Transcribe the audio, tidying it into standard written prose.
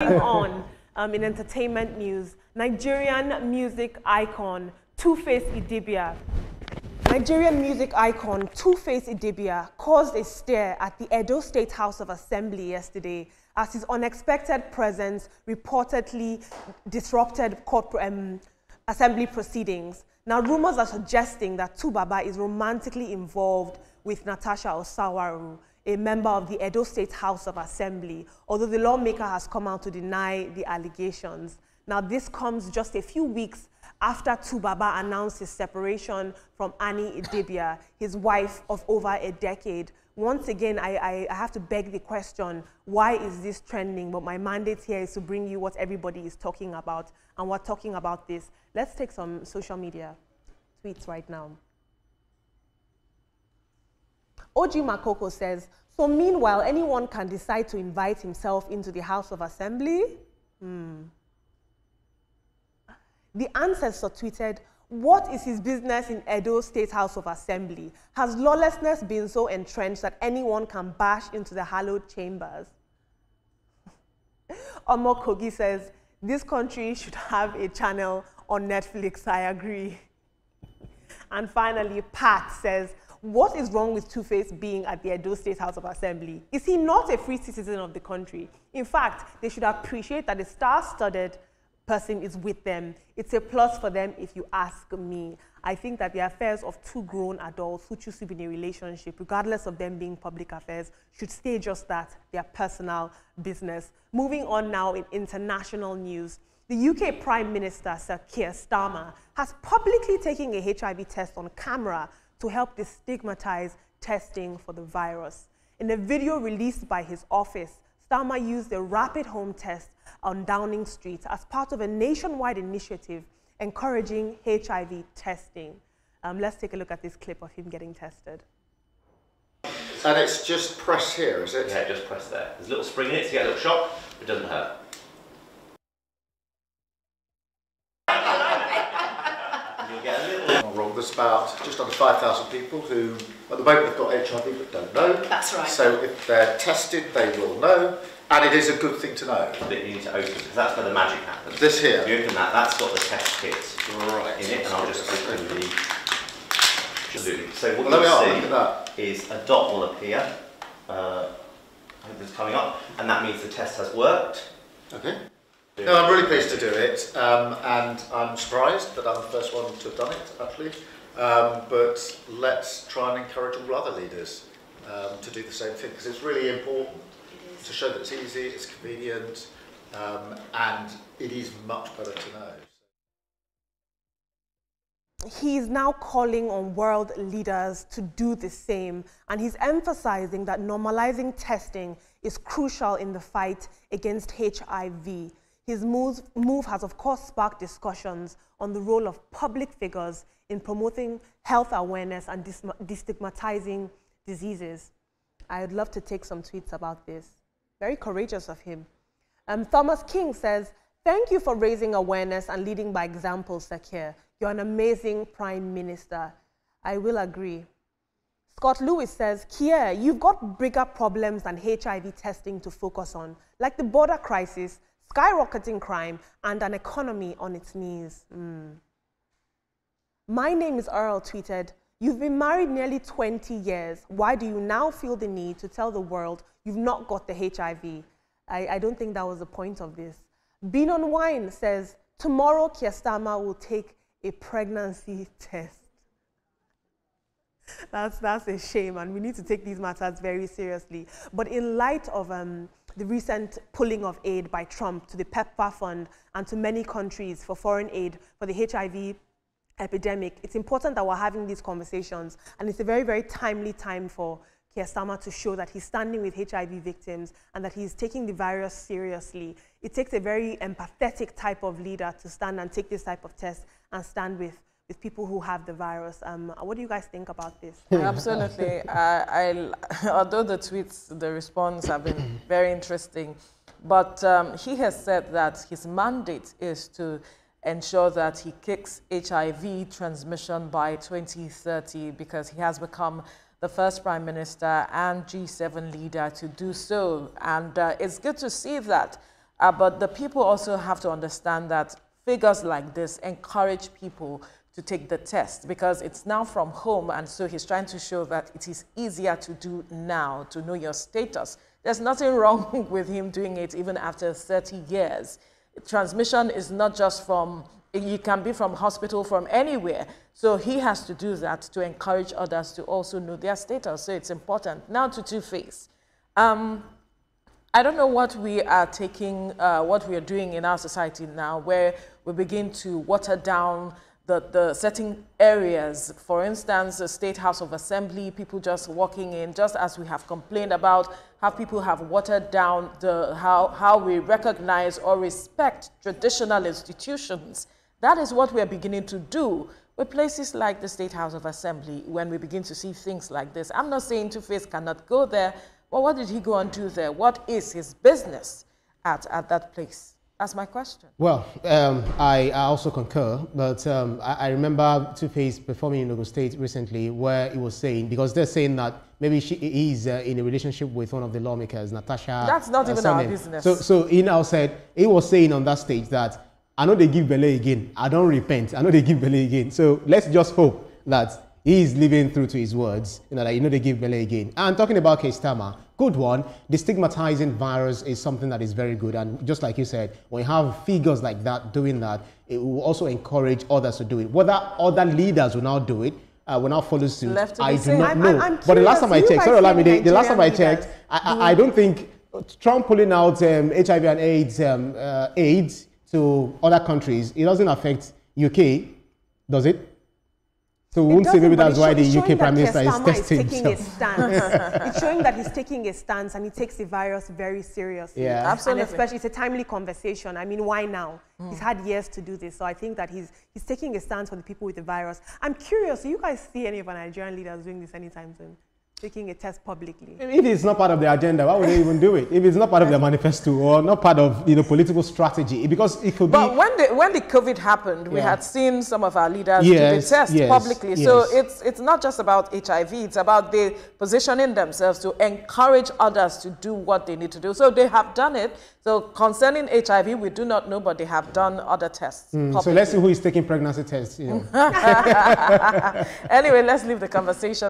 On in entertainment news, Nigerian music icon TVC Idibia. Nigerian music icon TVC Idibia caused a stir at the Edo State House of Assembly yesterday as his unexpected presence reportedly disrupted assembly proceedings. Now, rumors are suggesting that Tubaba is romantically involved with Natasha Osawaru, a member of the Edo State House of Assembly, although the lawmaker has come out to deny the allegations. Now, this comes just a few weeks after Tubaba announced his separation from Annie Idibia, his wife of over a decade. Once again, I have to beg the question, why is this trending? But my mandate here is to bring you what everybody is talking about, and we're talking about this. Let's take some social media tweets right now. OG Makoko says, so meanwhile, anyone can decide to invite himself into the House of Assembly? The ancestor tweeted, what is his business in Edo State House of Assembly? Has lawlessness been so entrenched that anyone can bash into the hallowed chambers? Omo Kogi says, this country should have a channel on Netflix, I agree. And finally, Pat says, what is wrong with TVC being at the Edo State House of Assembly? Is he not a free citizen of the country? In fact, they should appreciate that a star-studded person is with them. It's a plus for them if you ask me. I think that the affairs of two grown adults who choose to be in a relationship, regardless of them being public affairs, should stay just that, their personal business. Moving on now in international news. The UK Prime Minister, Sir Keir Starmer, has publicly taken a HIV test on camera to help destigmatize testing for the virus. In a video released by his office, Starmer used a rapid home test on Downing Street as part of a nationwide initiative encouraging HIV testing. Let's take a look at this clip of him getting tested. And it's just press here, is it? Yeah, just press there. There's a little spring in it, so you get a little shock, but it doesn't hurt. You'll get a little... Wrong. There's about just under 5,000 people who, at the moment, have got HIV but don't know. That's right. So if they're tested, they will know, and it is a good thing to know. That you need to open, because that's where the magic happens. This here? If you open that, that's got the test kit right in it, and I'll just open the... So what you'll see is a dot will appear. I hope this is coming up, and that means the test has worked. Okay. No, I'm really pleased to do it, and I'm surprised that I'm the first one to have done it, actually. But let's try and encourage all other leaders to do the same thing, because it's really important to show that it's easy, it's convenient, and it is much better to know. He is now calling on world leaders to do the same, and he's emphasizing that normalizing testing is crucial in the fight against HIV. His move has, of course, sparked discussions on the role of public figures in promoting health awareness and destigmatizing diseases. I would love to take some tweets about this. Very courageous of him. Thomas King says, thank you for raising awareness and leading by example, Sir Keir. You're an amazing Prime Minister. I will agree. Scott Lewis says, Keir, you've got bigger problems than HIV testing to focus on, like the border crisis, skyrocketing crime, and an economy on its knees. My name is Earl tweeted, you've been married nearly 20 years. Why do you now feel the need to tell the world you've not got the HIV? I don't think that was the point of this. Bean on Wine says, tomorrow Keir Starmer will take a pregnancy test. That's a shame, and we need to take these matters very seriously. But in light of the recent pulling of aid by Trump to the PEPFAR fund and to many countries for foreign aid for the HIV epidemic, it's important that we're having these conversations, and it's a very, very timely time for Keir Starmer to show that he's standing with HIV victims and that he's taking the virus seriously. It takes a very empathetic type of leader to stand and take this type of test and stand with people who have the virus. What do you guys think about this? Absolutely. Although the tweets, the response have been very interesting, but he has said that his mandate is to ensure that he kicks HIV transmission by 2030 because he has become the first Prime Minister and G7 leader to do so. And it's good to see that But the people also have to understand that figures like this encourage people to take the test because it's now from home, and so he's trying to show that it is easier to do now, to know your status. There's nothing wrong with him doing it even after 30 years. Transmission is not just from, you can be from hospital, from anywhere. So he has to do that to encourage others to also know their status. So it's important. Now to Two-Face. I don't know what we are taking, what we are doing in our society now, where we begin to water down the certain areas. For instance, the State House of Assembly, people just walking in, just as we have complained about how people have watered down how we recognize or respect traditional institutions. That is what we are beginning to do with places like the State House of Assembly when we begin to see things like this. I'm not saying Two-Face cannot go there, but what did he go and do there? What is his business at that place? That's my question. Well, I also concur, but I remember Two-Face performing in Ogun State recently where he was saying, because they're saying that maybe he's in a relationship with one of the lawmakers, Natasha. That's not even our business. So he now said, he was saying on that stage that, I know they give belay again. I don't repent. I know they give belay again. So let's just hope that he is living through to his words, that they give belay again. And talking about Kestama, good one. Destigmatizing virus is something that is very good. And just like you said, when you have figures like that doing that, it will also encourage others to do it. Whether other leaders will now do it, will now follow suit, I do not know. But the last time I checked, sorry, Olamide, the last time I checked, I don't think Trump pulling out HIV and AIDS to other countries, it doesn't affect UK, does it? So we won't say maybe that's why the UK Prime Minister is testing himself. It's showing that he's taking a stance and he takes the virus very seriously. Yeah, absolutely. And especially, it's a timely conversation. I mean, why now? He's had years to do this. So I think that he's taking a stance for the people with the virus. I'm curious, do you guys see any of our Nigerian leaders doing this anytime soon? Taking a test publicly? If it's not part of the agenda, why would they even do it? If it's not part of their manifesto or not part of political strategy, because it could be. But when the COVID happened, we had seen some of our leaders do the test publicly. So it's not just about HIV; it's about they positioning themselves to encourage others to do what they need to do. So they have done it. So concerning HIV, we do not know, but they have done other tests. So let's see who is taking pregnancy tests. Anyway, let's leave the conversation.